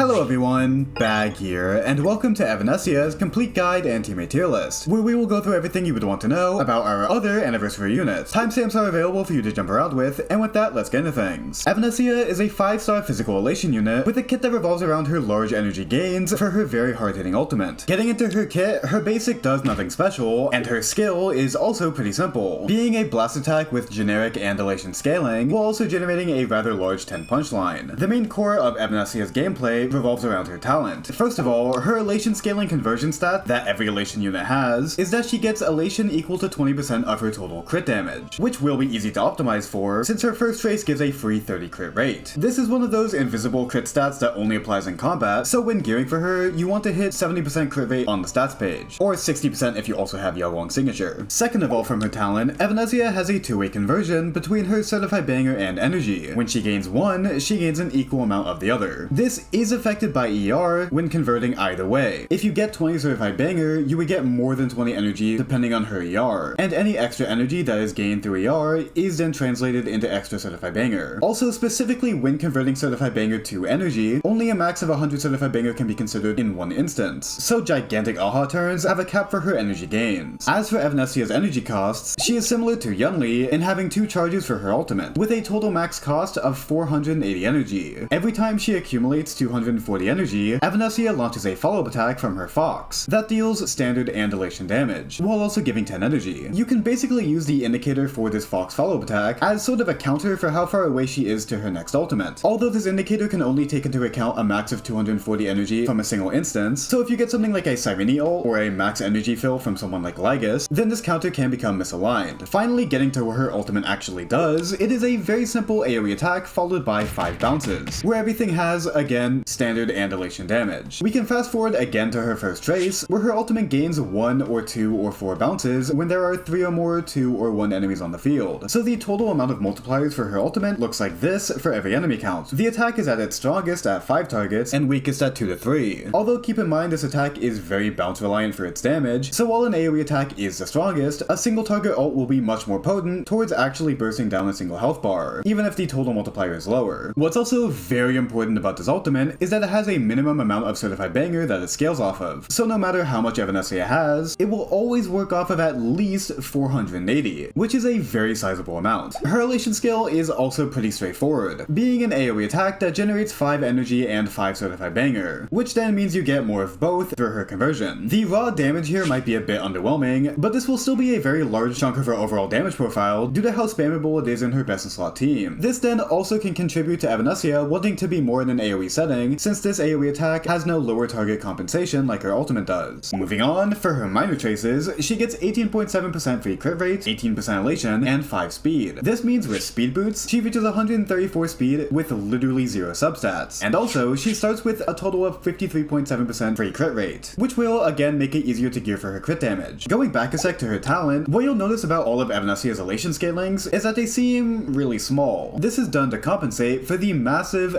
Hello everyone, Bag here, and welcome to Evanescia's Complete Guide and Teammate Tier List, where we will go through everything you would want to know about our other anniversary units. Timestamps are available for you to jump around with, and with that, let's get into things. Evanescia is a 5-star physical elation unit with a kit that revolves around her large energy gains for her very hard-hitting ultimate. Getting into her kit, her basic does nothing special, and her skill is also pretty simple, being a blast attack with generic and elation scaling, while also generating a rather large 10 punch line. The main core of Evanescia's gameplay revolves around her talent. First of all, her elation scaling conversion stat that every elation unit has is that she gets elation equal to 20% of her total crit damage, which will be easy to optimize for since her first trace gives a free 30 crit rate. This is one of those invisible crit stats that only applies in combat, so when gearing for her, you want to hit 70% crit rate on the stats page, or 60% if you also have Eidolons signature. Second of all, from her talent, Evanescia has a two-way conversion between her certified banger and energy. When she gains one, she gains an equal amount of the other. This is affected by ER when converting either way. If you get 20 certified banger, you would get more than 20 energy depending on her ER, and any extra energy that is gained through ER is then translated into extra certified banger. Also, specifically when converting certified banger to energy, only a max of 100 certified banger can be considered in one instance, so gigantic AHA turns have a cap for her energy gains. As for Evanescia's energy costs, she is similar to Yunli in having 2 charges for her ultimate, with a total max cost of 480 energy. Every time she accumulates 240 energy, Evanescia launches a follow-up attack from her Fox that deals standard and elation damage, while also giving 10 energy. You can basically use the indicator for this Fox follow-up attack as sort of a counter for how far away she is to her next ultimate, although this indicator can only take into account a max of 240 energy from a single instance, so if you get something like a Sirene ult or a max energy fill from someone like Lygus, then this counter can become misaligned. Finally, getting to where her ultimate actually does, it is a very simple AoE attack followed by 5 bounces, where everything has, again, standard and elation damage. We can fast forward again to her first trace, where her ultimate gains 1 or 2 or 4 bounces when there are 3 or more 2 or 1 enemies on the field. So the total amount of multipliers for her ultimate looks like this for every enemy count. The attack is at its strongest at 5 targets and weakest at 2 to 3. Although keep in mind this attack is very bounce reliant for its damage, so while an AoE attack is the strongest, a single target ult will be much more potent towards actually bursting down a single health bar, even if the total multiplier is lower. What's also very important about this ultimate is that it has a minimum amount of certified banger that it scales off of, so no matter how much Evanescia has, it will always work off of at least 480, which is a very sizable amount. Her elation scale is also pretty straightforward, being an AoE attack that generates 5 energy and 5 certified banger, which then means you get more of both through her conversion. The raw damage here might be a bit underwhelming, but this will still be a very large chunk of her overall damage profile due to how spammable it is in her best in slot team. This then also can contribute to Evanescia wanting to be more in an AoE setting, since this AoE attack has no lower target compensation like her ultimate does. Moving on, for her minor traces, she gets 18.7% free crit rate, 18% elation, and 5 speed. This means with speed boots, she reaches 134 speed with literally 0 substats. And also, she starts with a total of 53.7% free crit rate, which will again make it easier to gear for her crit damage. Going back a sec to her talent, what you'll notice about all of Evanescia's elation scalings is that they seem really small. This is done to compensate for the massive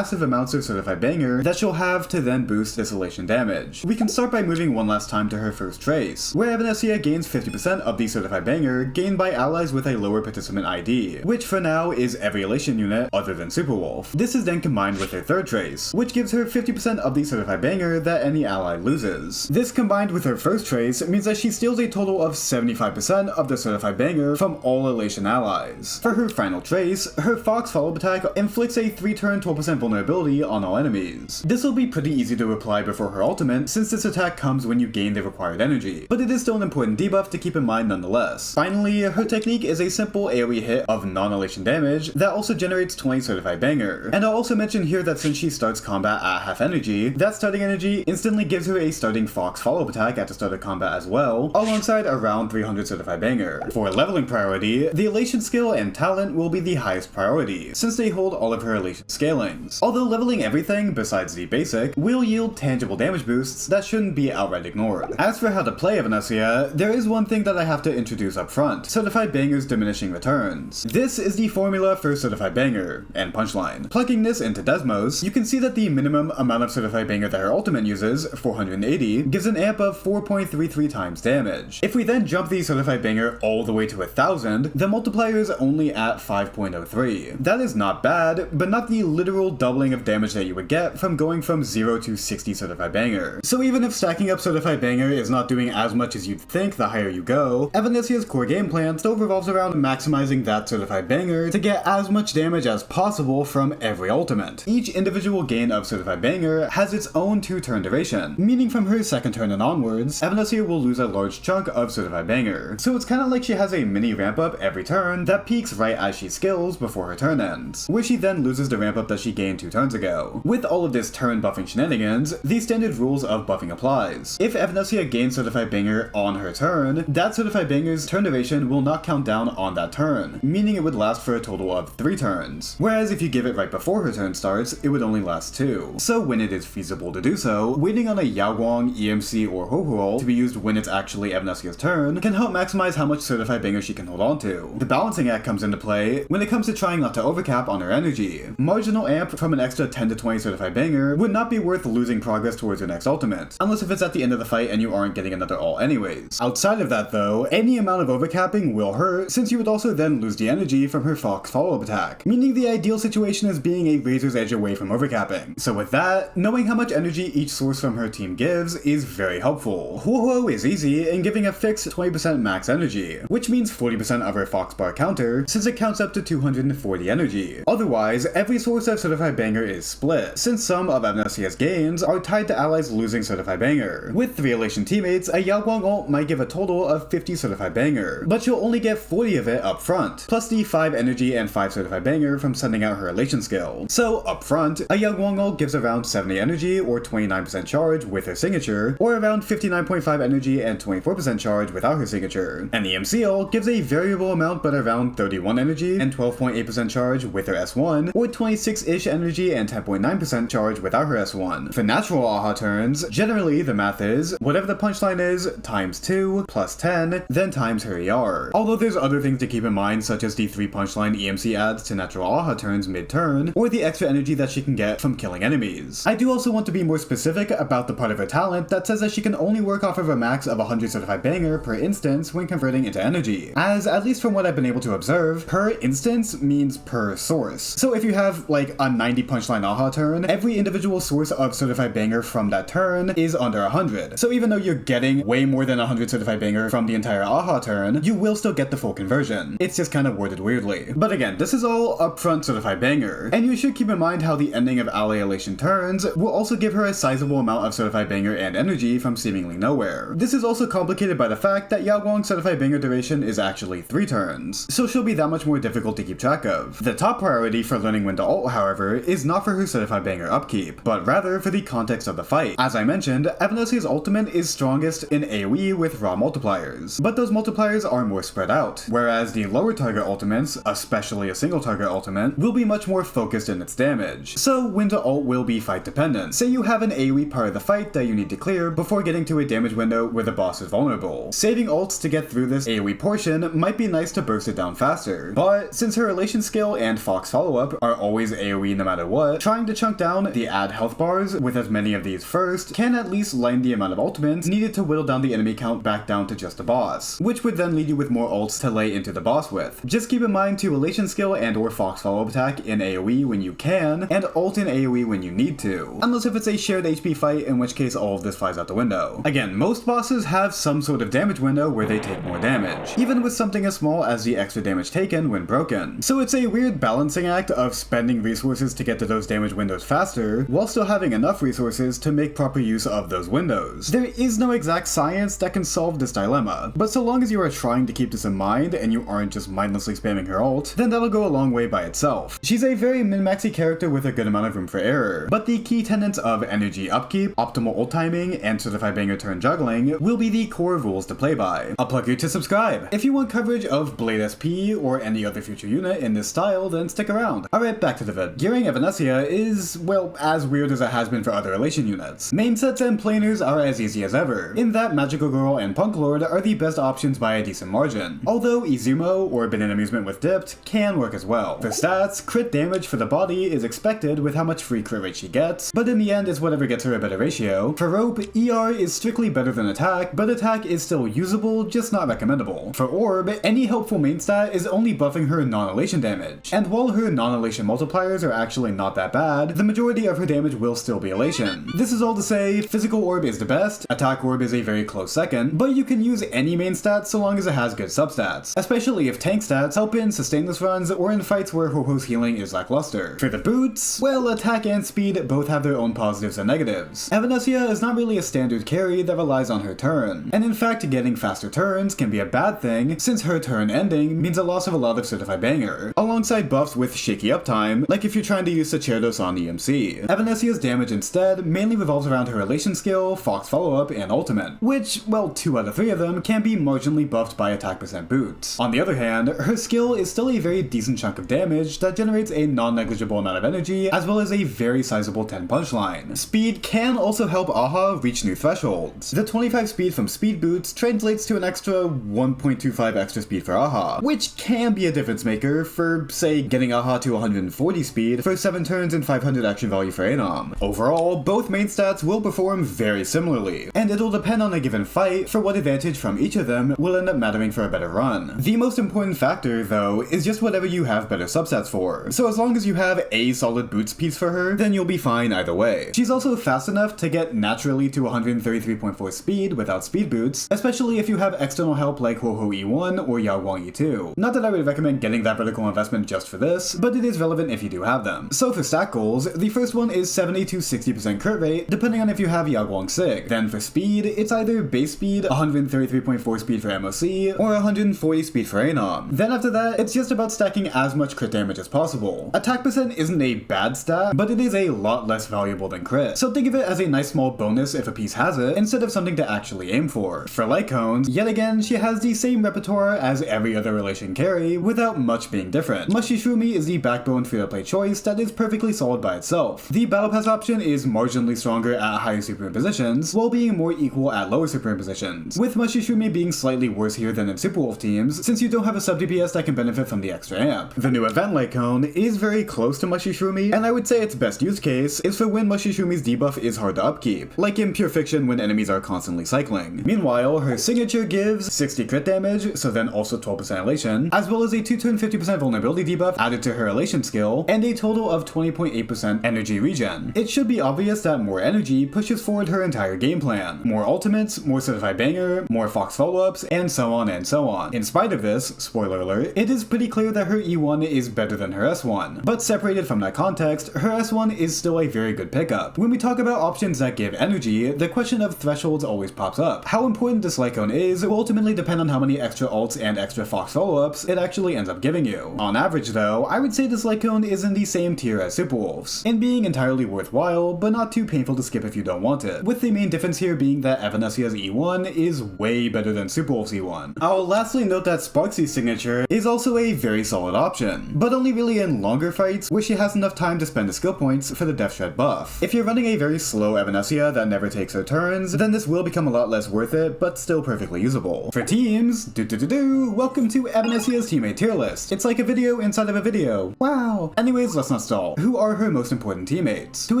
amounts of certified banger that she'll have to then boost this elation damage. We can start by moving one last time to her first trace, where Evanescia gains 50% of the certified banger gained by allies with a lower participant ID, which for now is every elation unit other than Superwolf. This is then combined with her third trace, which gives her 50% of the certified banger that any ally loses. This combined with her first trace means that she steals a total of 75% of the certified banger from all elation allies. For her final trace, her Fox follow-up attack inflicts a 3-turn 12% vulnerability on all enemies. This will be pretty easy to apply before her ultimate, since this attack comes when you gain the required energy, but it is still an important debuff to keep in mind nonetheless. Finally, her technique is a simple AoE hit of non-elation damage that also generates 20 certified banger. And I'll also mention here that since she starts combat at half energy, that starting energy instantly gives her a starting Fox follow-up attack at the start of combat as well, alongside around 300 certified banger. For leveling priority, the elation skill and talent will be the highest priority, since they hold all of her elation scalings. Although leveling everything besides the basic will yield tangible damage boosts that shouldn't be outright ignored. As for how to play Evanescia, there is one thing that I have to introduce up front: certified banger's diminishing returns. This is the formula for certified banger and punchline. Plugging this into Desmos, you can see that the minimum amount of certified banger that her ultimate uses, 480, gives an amp of 4.33 times damage. If we then jump the certified banger all the way to 1000, the multiplier is only at 5.03. That is not bad, but not the literal doubling of damage that you would would get from going from 0 to 60 Certified Banger. So even if stacking up Certified Banger is not doing as much as you'd think the higher you go, Evanescia's core game plan still revolves around maximizing that Certified Banger to get as much damage as possible from every ultimate. Each individual gain of Certified Banger has its own 2-turn duration, meaning from her second turn and onwards, Evanescia will lose a large chunk of Certified Banger. So it's kinda like she has a mini ramp up every turn that peaks right as she skills before her turn ends, where she then loses the ramp up that she gained 2 turns ago. With all of this turn buffing shenanigans, the standard rules of buffing applies. If Evanescia gains Certified Banger on her turn, that Certified Banger's turn duration will not count down on that turn, meaning it would last for a total of 3 turns. Whereas if you give it right before her turn starts, it would only last 2. So when it is feasible to do so, waiting on a Yaoguang, EMC, or Ho-Ho to be used when it's actually Evanescia's turn can help maximize how much Certified Banger she can hold on to. The balancing act comes into play when it comes to trying not to overcap on her energy. Marginal amp from an extra 10 to 20 Certified Banger would not be worth losing progress towards your next ultimate, unless if it's at the end of the fight and you aren't getting another ult anyways. Outside of that though, any amount of overcapping will hurt, since you would also then lose the energy from her Fox follow-up attack, meaning the ideal situation is being a razor's edge away from overcapping. So with that, knowing how much energy each source from her team gives is very helpful. Ho-Ho is easy in giving a fixed 20% max energy, which means 40% of her Fox bar counter, since it counts up to 240 energy. Otherwise, every source of Certified Banger is split, since some of Evanescia's gains are tied to allies losing Certified Banger. With 3 Elation teammates, a Yaoguang ult might give a total of 50 Certified Banger, but she'll only get 40 of it up front, plus the 5 energy and 5 Certified Banger from sending out her Elation skill. So up front, a Yaoguang ult gives around 70 energy or 29% charge with her signature, or around 59.5 energy and 24% charge without her signature. And the EMC ult gives a variable amount but around 31 energy and 12.8% charge with her S1, or 26-ish energy and 10.9% charge without her S1. For natural AHA turns, generally the math is, whatever the punchline is, times 2, plus 10, then times her ER. Although there's other things to keep in mind, such as the 3 punchline EMC adds to natural AHA turns mid-turn, or the extra energy that she can get from killing enemies. I do also want to be more specific about the part of her talent that says that she can only work off of a max of 100 Certified Banger per instance when converting into energy, as at least from what I've been able to observe, per instance means per source. So if you have like a 90 punchline AHA turn, every individual source of Certified Banger from that turn is under 100. So even though you're getting way more than 100 Certified Banger from the entire AHA turn, you will still get the full conversion. It's just kind of worded weirdly. But again, this is all upfront Certified Banger, and you should keep in mind how the ending of ally elation turns will also give her a sizable amount of Certified Banger and energy from seemingly nowhere. This is also complicated by the fact that Yaoguang's Certified Banger duration is actually 3 turns, so she'll be that much more difficult to keep track of. The top priority for learning when to ult, however, is not for her Certified Banger upkeep, but rather for the context of the fight. As I mentioned, Evanescia's ultimate is strongest in AoE with raw multipliers, but those multipliers are more spread out, whereas the lower target ultimates, especially a single target ultimate, will be much more focused in its damage. So when to ult will be fight dependent. Say you have an AoE part of the fight that you need to clear before getting to a damage window where the boss is vulnerable. Saving ults to get through this AoE portion might be nice to burst it down faster, but since her Elation skill and Fox follow-up are always AoE no matter what, trying to chunk down the add health bars with as many of these first can at least lighten the amount of ultimates needed to whittle down the enemy count back down to just a boss, which would then lead you with more ults to lay into the boss with. Just keep in mind to Elation skill and or Fox follow-up attack in AoE when you can, and ult in AoE when you need to, unless if it's a shared HP fight, in which case all of this flies out the window. Again, most bosses have some sort of damage window where they take more damage, even with something as small as the extra damage taken when broken. So it's a weird balancing act of spending resources to get to those damage windows faster, while still having enough resources to make proper use of those windows. There is no exact science that can solve this dilemma, but so long as you are trying to keep this in mind and you aren't just mindlessly spamming her ult, then that'll go a long way by itself. She's a very min-maxy character with a good amount of room for error, but the key tenets of energy upkeep, optimal ult timing, and Certified Banger turn juggling will be the core rules to play by. I'll plug you to subscribe. If you want coverage of Blade SP or any other future unit in this style, then stick around. Alright, back to the vid. Gearing Evanescia is, well, as weird as it has been for other Elation units. Main sets and planars are as easy as ever, in that Magical Girl and Punk Lord are the best options by a decent margin, although Izumo or Banana Amusement with Dipped can work as well. For stats, crit damage for the body is expected with how much free crit rate she gets, but in the end it's whatever gets her a better ratio. For Rope, ER is strictly better than attack, but attack is still usable, just not recommendable. For Orb, any helpful main stat is only buffing her non-elation damage, and while her non-elation multipliers are actually not that bad, the majority of her damage will still be elation. This is all to say, physical orb is the best, attack orb is a very close second, but you can use any main stat so long as it has good substats, especially if tank stats help in sustainless runs or in fights where Ho-Ho's healing is lackluster. For the boots, well, attack and speed both have their own positives and negatives. Evanescia is not really a standard carry that relies on her turn, and in fact getting faster turns can be a bad thing since her turn ending means a loss of a lot of certified banger, alongside buffs with shaky uptime, like if you're trying to use Sacerdos on EMC. Evanescia's damage instead mainly revolves around her relation skill, Fox follow-up, and ultimate, which, well, 2 out of 3 of them can be marginally buffed by attack percent boots. On the other hand, her skill is still a very decent chunk of damage that generates a non-negligible amount of energy, as well as a very sizable 10 punchline. Speed can also help Aha reach new thresholds. The 25 speed from speed boots translates to an extra 1.25 extra speed for Aha, which can be a difference maker for, say, getting Aha to 140 speed for 7 turns and 500 action value for Anom. Overall, both main stats will perform very similarly, and it'll depend on a given fight for what advantage from each of them will end up mattering for a better run. The most important factor, though, is just whatever you have better substats for, so as long as you have a solid boots piece for her, then you'll be fine either way. She's also fast enough to get naturally to 133.4 speed without speed boots, especially if you have external help like Ho-Ho E1 or Yaoguang E2. Not that I would recommend getting that vertical investment just for this, but it is relevant if you do have them. So for stat goals, the first one is 70 to 60% crit rate, depending on if you have Yaoguang Sig. Then for speed, it's either base speed, 133.4 speed for MOC, or 140 speed for Anom. Then after that, it's just about stacking as much crit damage as possible. Attack percent isn't a bad stat, but it is a lot less valuable than crit, so think of it as a nice small bonus if a piece has it, instead of something to actually aim for. For light cones, yet again, she has the same repertoire as every other relation carry, without much being different. Mushishumi is the backbone free-to-play choice that is perfectly solid by itself. The battle pass option is marginally stronger at higher superimpositions, while being more equal at lower superimpositions, with Mushishumi being slightly worse here than in Superwolf teams, since you don't have a sub DPS that can benefit from the extra amp. The new event light cone is very close to Mushishumi, and I would say its best use case is for when Mushishumi's debuff is hard to upkeep, like in Pure Fiction when enemies are constantly cycling. Meanwhile, her signature gives 60 crit damage, so then also 12% elation, as well as a 2-turn 50% vulnerability debuff added to her elation skill, and a total of 20.8% energy regen. It should be obvious that more energy pushes forward her entire game plan. More ultimates, more certified banger, more Fox follow-ups, and so on and so on. In spite of this, spoiler alert, it is pretty clear that her E1 is better than her S1, but separated from that context, her S1 is still a very good pickup. When we talk about options that give energy, the question of thresholds always pops up. How important this light cone is will ultimately depend on how many extra ults and extra Fox follow-ups it actually ends up giving you. On average though, I would say this light cone is in the same tier as Superwolf's, in being entirely worthwhile, but not too painful to skip if you don't want it, with the main difference here being that Evanescia's E1 is way better than Superwolf's E1. I'll lastly note that Sparxie's signature is also a very solid option, but only really in longer fights where she has enough time to spend the skill points for the Death Shred buff. If you're running a very slow Evanescia that never takes her turns, then this will become a lot less worth it, but still perfectly usable. For teams, welcome to Evanescia's teammate tier list. It's like a video inside of a video. Wow. Anyways, let's not stall. Who are her most important teammates? To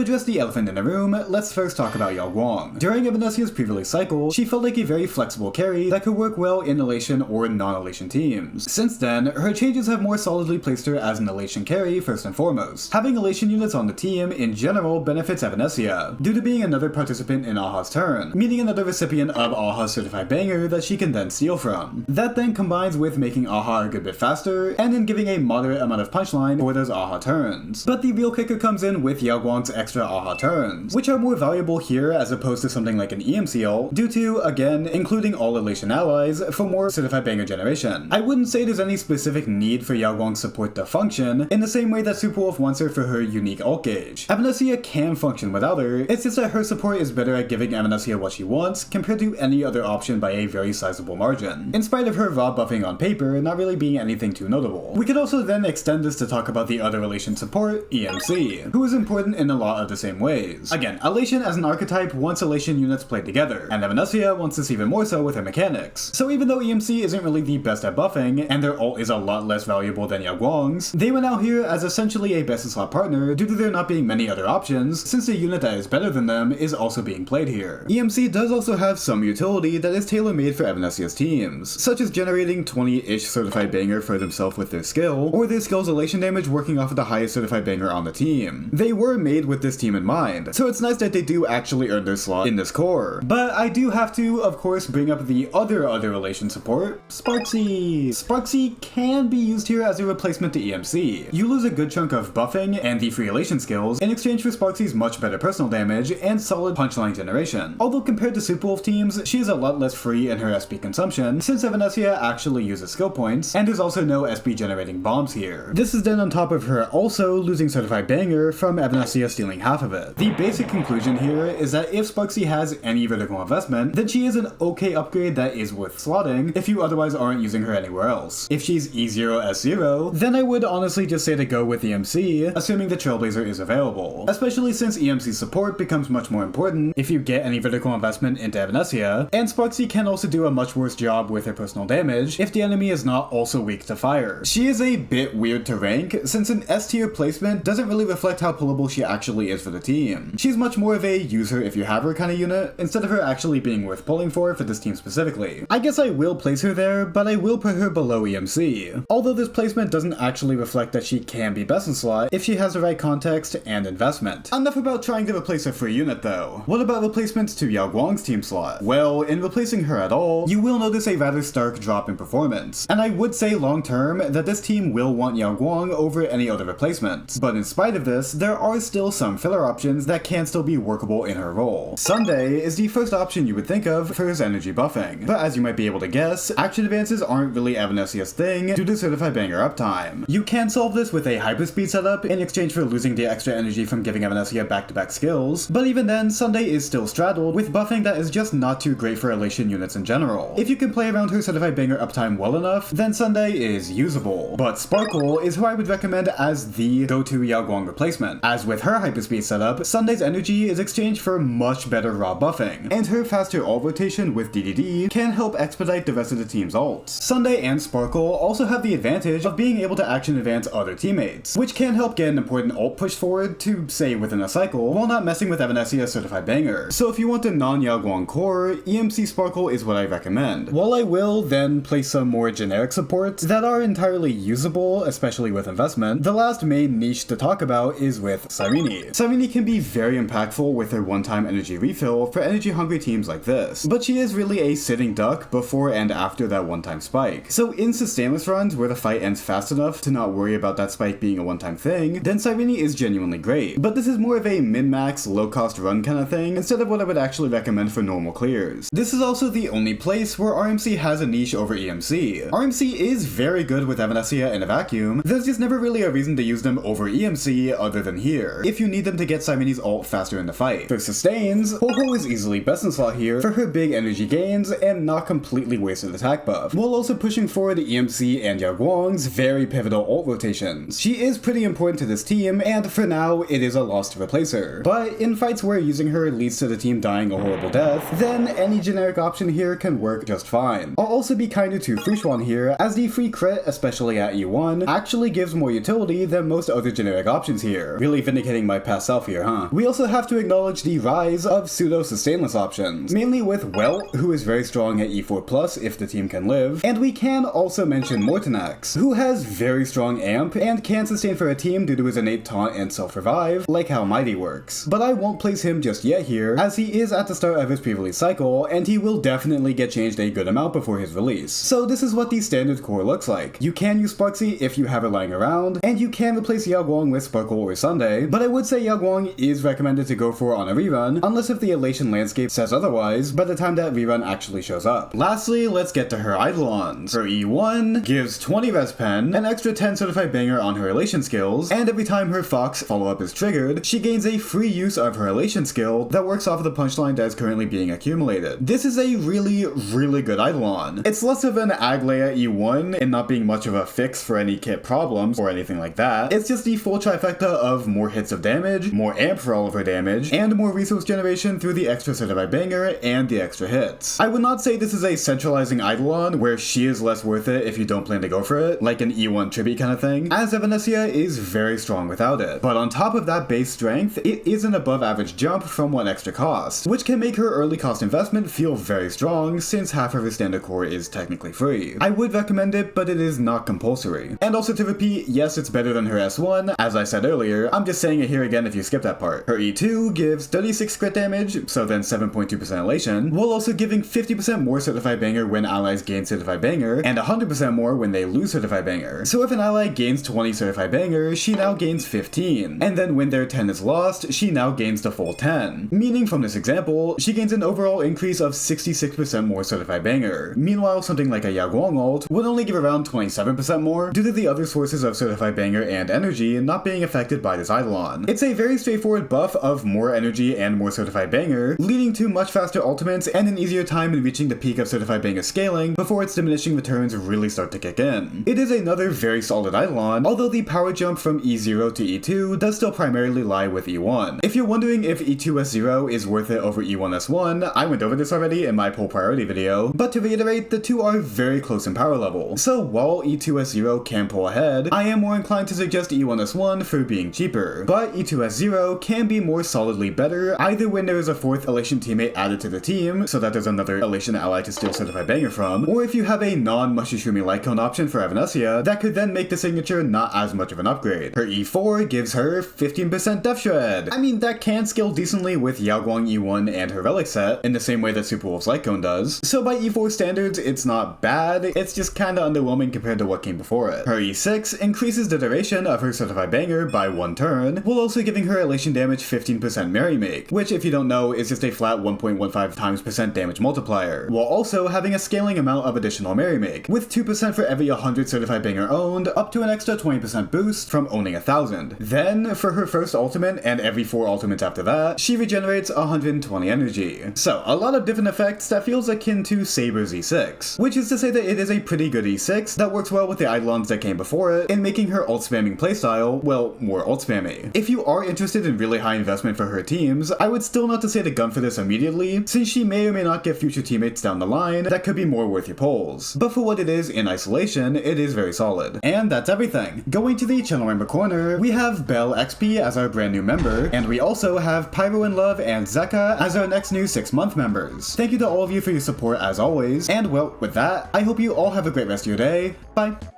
address the elephant in the room, let's first talk about Yaoguang. During Evanescia's pre-release cycle, she felt like a very flexible carry that could work well in elation or non-elation teams. Since then, her changes have more solidly placed her as an elation carry first and foremost. Having elation units on the team in general benefits Evanescia, due to being another participant in Aha's turn, meaning another recipient of Aha's certified banger that she can then steal from. That then combines with making Aha a good bit faster, and in giving a moderate amount of punchline for those Aha turns. But the real kicker comes in with Yaoguang's extra Aha turns, which are more valuable here as opposed to something like an EMC ult, due to, again, including all elation allies for more certified banger generation. I wouldn't say there's any specific need for Yaoguang's support to function, in the same way that Superwolf wants her for her unique ult gauge. Evanescia can function without her, it's just that her support is better at giving Evanescia what she wants compared to any other option by a very sizable margin, in spite of her raw buffing on paper not really being anything too notable. We could also then extend this to talk about the other elation support, EMC, who is important in a lot of the same ways. Again, elation as an archetype wants elation units played together, and Evanescia wants this even more so with her mechanics. So even though EMC isn't really the best at buffing, and their ult is a lot less valuable than Yaoguang's, they went out here as essentially a best in slot partner due to there not being many other options, since the unit that is better than them is also being played here. EMC does also have some utility that is tailor-made for Evanescia's teams, such as generating 20-ish certified banger for themselves with their skill, or their skill's elation damage working working off of the highest certified banger on the team. They were made with this team in mind, so it's nice that they do actually earn their slot in this core. But I do have to, of course, bring up the other relation support, Sparksy. Sparksy can be used here as a replacement to EMC. You lose a good chunk of buffing and the free relation skills in exchange for Sparksy's much better personal damage and solid punchline generation. Although compared to Superwolf teams, she is a lot less free in her SP consumption, since Evanescia actually uses skill points, and there's also no SP generating bombs here. This is then on top of her also losing certified banger from Evanescia stealing half of it. The basic conclusion here is that if Sparksy has any vertical investment, then she is an okay upgrade that is worth slotting if you otherwise aren't using her anywhere else. If she's E0 S0, then I would honestly just say to go with EMC, assuming the Trailblazer is available, especially since EMC support becomes much more important if you get any vertical investment into Evanescia, and Sparksy can also do a much worse job with her personal damage if the enemy is not also weak to fire. She is a bit weird to rank, since an S tier placement doesn't really reflect how pullable she actually is for the team. She's much more of a user if you have her kind of unit, instead of her actually being worth pulling for this team specifically. I guess I will place her there, but I will put her below EMC. Although this placement doesn't actually reflect that she can be best in slot if she has the right context and investment. Enough about trying to replace a free unit though. What about replacements to Yao Guang's team slot? Well, in replacing her at all, you will notice a rather stark drop in performance, and I would say long term that this team will want Yao Guang over any other replacement. But in spite of this, there are still some filler options that can still be workable in her role. Sunday is the first option you would think of for his energy buffing, but as you might be able to guess, action advances aren't really Evanescia's thing due to certified banger uptime. You can solve this with a hyperspeed setup in exchange for losing the extra energy from giving Evanescia back-to-back skills, but even then, Sunday is still straddled with buffing that is just not too great for elation units in general. If you can play around her certified banger uptime well enough, then Sunday is usable. But Sparkle is who I would recommend as the go-to Yao Guang replacement. As with her hyperspeed setup, Sunday's energy is exchanged for much better raw buffing, and her faster ult rotation with DDD can help expedite the rest of the team's ults. Sunday and Sparkle also have the advantage of being able to action advance other teammates, which can help get an important ult push forward to, say, within a cycle, while not messing with Evanescia's certified banger. So if you want a non-Yao Guang core, EMC Sparkle is what I recommend. While I will then place some more generic supports that are entirely usable, especially with investment, the last main niche to talk about is with Cyrene. Cyrene can be very impactful with her one-time energy refill for energy-hungry teams like this, but she is really a sitting duck before and after that one-time spike. So in sustainless runs where the fight ends fast enough to not worry about that spike being a one-time thing, then Cyrene is genuinely great. But this is more of a min-max, low-cost run kind of thing, instead of what I would actually recommend for normal clears. This is also the only place where RMC has a niche over EMC. RMC is very good with Evanescia in a vacuum, there's just never really a reason to use them over EMC other than here, if you need them to get Cyrene's ult faster in the fight. For sustains, Ho-Ho is easily best in slot here for her big energy gains and not completely wasted attack buff, while also pushing forward EMC and Yao Guang's very pivotal ult rotations. She is pretty important to this team, and for now, it is a loss to replace her. But in fights where using her leads to the team dying a horrible death, then any generic option here can work just fine. I'll also be kinder to Fushwan here, as the free crit, especially at E1, actually gives more utility than most other generic options here. Really vindicating my past self here, huh? We also have to acknowledge the rise of pseudo-sustainless options, mainly with Welt, who is very strong at E4+ if the team can live, and we can also mention Mortanax, who has very strong amp and can sustain for a team due to his innate taunt and self-revive, like how Mighty works. But I won't place him just yet here, as he is at the start of his pre-release cycle, and he will definitely get changed a good amount before his release. So this is what the standard core looks like. You can use Sparksy if you have it lying around, and you can replace Yao Guang with Sparkle or Sunday, but I would say Yao Guang is recommended to go for on a rerun, unless if the elation landscape says otherwise by the time that rerun actually shows up. Lastly, let's get to her Eidolons. Her E1 gives 20 res pen, an extra 10 certified banger on her elation skills, and every time her Fox follow-up is triggered, she gains a free use of her elation skill that works off of the punchline that is currently being accumulated. This is a really good Eidolon. It's less of an Agleia E1 and not being much of a fix for any kit problems or anything like that. It's just the full trifecta of more hits of damage, more amp for all of her damage, and more resource generation through the extra certified banger and the extra hits. I would not say this is a centralizing Eidolon where she is less worth it if you don't plan to go for it, like an E1 tribute kind of thing, as Evanescia is very strong without it. But on top of that base strength, it is an above average jump from one extra cost, which can make her early cost investment feel very strong since half of her standard core is technically free. I would recommend it, but it is not compulsory. And also to repeat, yes, unless it's better than her S1. As I said earlier, I'm just saying it here again if you skip that part. Her E2 gives 36 crit damage, so then 7.2% elation, while also giving 50% more Certified Banger when allies gain Certified Banger, and 100% more when they lose Certified Banger. So if an ally gains 20 Certified Banger, she now gains 15, and then when their 10 is lost, she now gains the full 10. Meaning from this example, she gains an overall increase of 66% more Certified Banger. Meanwhile, something like a Yao Guang ult would only give around 27% more due to the other sources of Certified Banger and energy not being affected by this Eidolon. It's a very straightforward buff of more energy and more Certified Banger, leading to much faster ultimates and an easier time in reaching the peak of Certified Banger scaling before its diminishing returns really start to kick in. It is another very solid Eidolon, although the power jump from E0 to E2 does still primarily lie with E1. If you're wondering if E2S0 is worth it over E1S1, I went over this already in my pull priority video, but to reiterate, the two are very close in power level. So while E2S0 can pull ahead, I am more inclined to suggest E1S1 for being cheaper, but E2S0 can be more solidly better either when there is a fourth Elation teammate added to the team, so that there's another Elation ally to steal Certified Banger from, or if you have a non-Mushishumi light cone option for Evanescia that could then make the signature not as much of an upgrade. Her E4 gives her 15% Death Shred. I mean, that can scale decently with Yao Guang E1 and her relic set, in the same way that Super Wolf's light cone does, so by E4 standards, it's not bad, it's just kinda underwhelming compared to what came before it. Her E6 increases the duration of her Certified Banger by 1 turn, while also giving her elation damage 15% Merry Make, which if you don't know is just a flat 1.15 times % damage multiplier, while also having a scaling amount of additional Merry Make, with 2% for every 100 Certified Banger owned, up to an extra 20% boost from owning 1,000. Then, for her first ultimate and every 4 ultimates after that, she regenerates 120 energy. So, a lot of different effects that feels akin to Saber's E6, which is to say that it is a pretty good E6 that works well with the Eidolons that came before it in making her ult spamming playstyle, well, more ult spammy. If you are interested in really high investment for her teams, I would still not to say to gun for this immediately, since she may or may not get future teammates down the line that could be more worth your pulls. But for what it is in isolation, it is very solid. And that's everything. Going to the channel member corner, we have Bell XP as our brand new member, and we also have Pyro in Love and Zeka as our next new 6-month members. Thank you to all of you for your support as always, and well, with that, I hope you all have a great rest of your day. Bye!